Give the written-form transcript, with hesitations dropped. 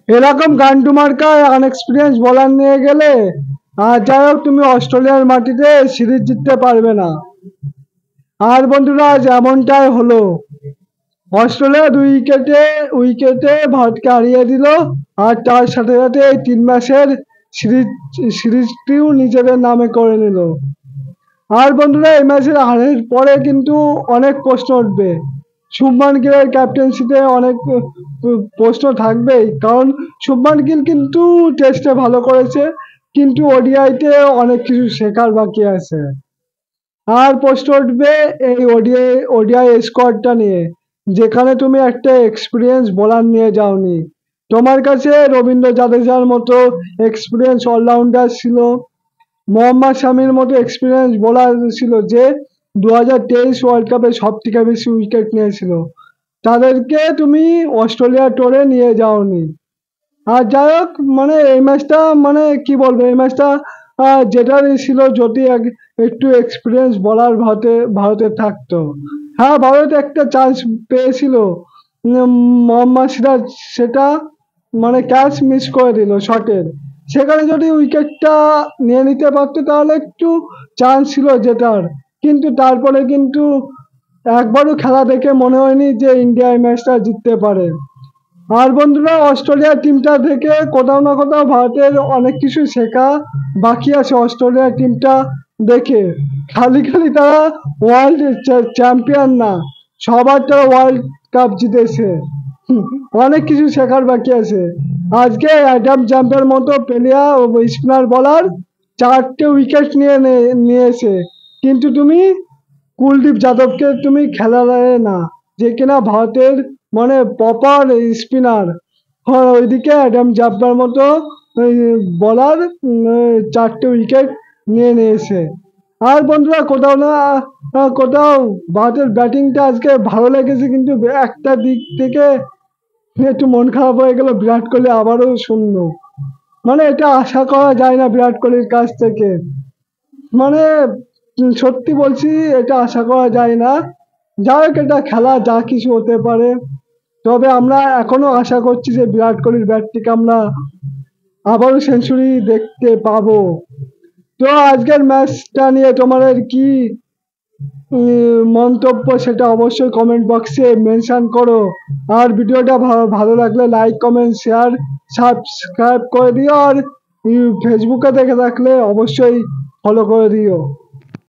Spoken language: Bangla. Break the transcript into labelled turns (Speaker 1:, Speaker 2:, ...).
Speaker 1: এরকম গান্ডু মার্কায় আনএক্সপিরিয়েন্স বোলার নিয়ে গেলে আর যাই হোক তুমি অস্ট্রেলিয়ার মাটিতে সিরিজ জিততে পারবে না। আর বন্ধুরা যেমনটাই হলো, অস্ট্রেলিয়া 2 উইকেটে উইকেটে ভারতকে হারিয়ে দিল। আর তার সাথে সাথে এই 3 ম্যাচের সিরিজটিও নিজেদের নামে করে নিল। আর বন্ধুরা এই ম্যাচের হারের পরে কিন্তু অনেক প্রশ্ন উঠবে। শুভমান গিলের ক্যাপ্টেন্সিতে অনেক প্রশ্ন থাকবেই, কারণ শুভমান গিল কিন্তু টেস্টে ভালো করেছে, কিন্তু ওডিআইতে অনেক কিছু শেখার বাকি আছে। আর প্রশ্ন উঠবে এই ওডিআই স্কোয়াডটা নিয়ে, যেখানে তুমি একটা এক্সপিরিয়েন্স বোলার নিয়ে যাওনি। তোমার কাছে রবীন্দ্র জাদেজার মতো এক্সপিরিয়েন্স অলরাউন্ডার ছিল, মোহাম্মদ শামির মতো এক্সপিরিয়েন্স বোলার ছিল, যে 2023 ওয়ার্ল্ড কাপে সব থেকে বেশি উইকেট নিয়েছিল। তাদেরকে তুমি অস্ট্রেলিয়া টোরে নিয়ে যাওনি। আর যাই হোক, মানে এই ম্যাচটা, মানে কি বলবো, এই ম্যাচটা যেটারই ছিল, যদি একটু এক্সপিরিয়েন্স বলার ভারতে থাকতো। হ্যাঁ, ভারত একটা চান্স পেয়েছিল, মোহাম্মদ সিরাজ সেটা মানে ক্যাচ মিস করে দিল শটের। সেখানে যদি উইকেটটা নিয়ে নিতে পারতো তাহলে একটু চান্স ছিল জেতার। কিন্তু তারপরে কিন্তু একবারও খেলা দেখে মনে হয়নি যে ইন্ডিয়া এই ম্যাচটা জিততে পারে। আর বন্ধুরা অস্ট্রেলিয়ার টিমটা থেকে কোথাও না কোথাও ভারতের অনেক কিছু শেখা বাকি আছে। অস্ট্রেলিয়ার টিমটা দেখে খালি খালি তারা ওয়ার্ল্ড চ্যাম্পিয়ন না, সবার তারা ওয়ার্ল্ড কাপ জিতেছে। অনেক কিছু শেখার বাকি আছে। আজকে অ্যাডাম জাম্পের মতো প্লেয়ার ও স্পিনার বলার 4টে উইকেট নিয়েছে, কিন্তু তুমি কুলদীপ যাদবকে তুমি খেলালে না, যে কিনা ভারতের মানে প্রপার স্পিনার। হ্যাঁ, ওইদিকে অ্যাডাম জাম্পার মতো বলার 4টে উইকেট নিয়েছে। আর বন্ধুরা কোথাও না কোথাও ভারতের ব্যাটিংটা আজকে ভালো লেগেছে, কিন্তু একটা দিক থেকে একটু মন খারাপ হয়ে গেল, বিরাট কোহলি আবারও শূন্য। মানে এটা আশা করা যায় না বিরাট কোহলির কাছ থেকে। মানে সত্যি বলছি, এটা আশা করা যায় না। যাই হোক, এটা খেলা, যা কিছু হতে পারে। তবে আমরা এখনো আশা করছি যে বিরাট কোহলির ব্যাট থেকে আমরা আবারও সেঞ্চুরি দেখতে পাবো। তো আজকের ম্যাচটা নিয়ে তোমাদের কি মন্তব্য সেটা অবশ্যই কমেন্ট বক্সে মেনশন করো। আর ভিডিওটা ভালো লাগলে লাইক, কমেন্ট, শেয়ার, সাবস্ক্রাইব করে দিও। আর ফেসবুকে দেখে থাকলে অবশ্যই ফলো করে দিও।